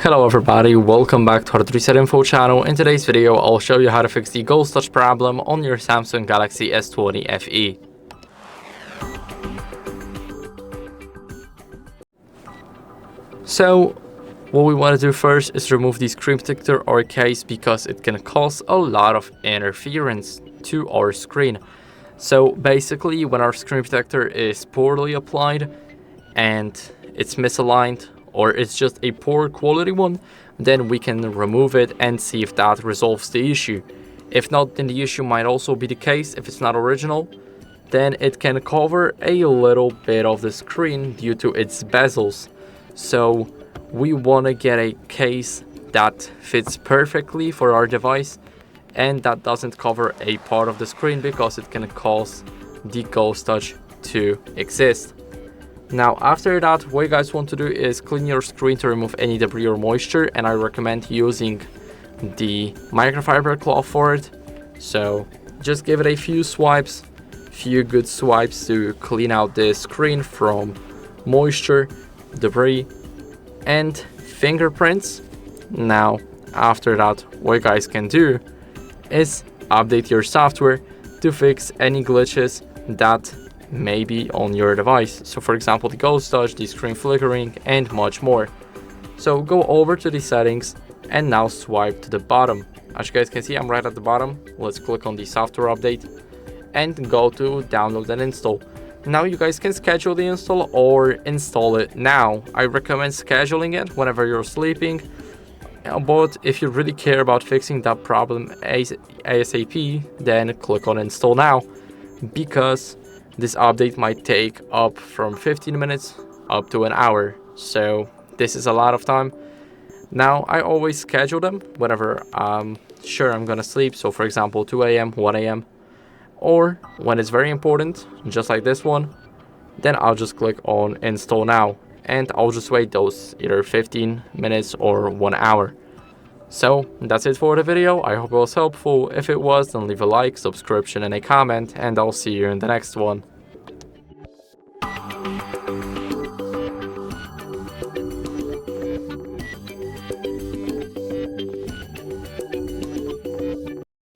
Hello everybody, welcome back to hardreset.info channel. In today's video, I'll show you how to fix the ghost touch problem on your Samsung Galaxy S20 FE. So, what we want to do first is remove the screen protector or case because it can cause a lot of interference to our screen. So basically, when our screen protector is poorly applied and it's misaligned, or it's just a poor quality one, then we can remove it and see if that resolves the issue. If not, then the issue might also be the case. If it's not original, then it can cover a little bit of the screen due to its bezels. So we want to get a case that fits perfectly for our device and that doesn't cover a part of the screen because it can cause the ghost touch to exist. Now after that, what you guys want to do is clean your screen to remove any debris or moisture, and I recommend using the microfiber cloth for it. So just give it a few good swipes to clean out the screen from moisture, debris and fingerprints. Now after that, what you guys can do is update your software to fix any glitches that may be on your device. So for example, the ghost touch, the screen flickering and much more. So go over to the settings and now swipe to the bottom. As you guys can see, I'm right at the bottom. Let's click on the software update and go to download and install. Now you guys can schedule the install or install it now. I recommend scheduling it whenever you're sleeping, but if you really care about fixing that problem ASAP, then click on install now, because this update might take up from 15 minutes up to an hour. So this is a lot of time. Now I always schedule them whenever I'm sure I'm gonna sleep. So for example, 2 a.m., 1 a.m. or when it's very important, just like this one, then I'll just click on install now and I'll just wait those either 15 minutes or 1 hour. So that's it for the video. I hope it was helpful. If it was, then leave a like, subscription and a comment, and I'll see you in the next one.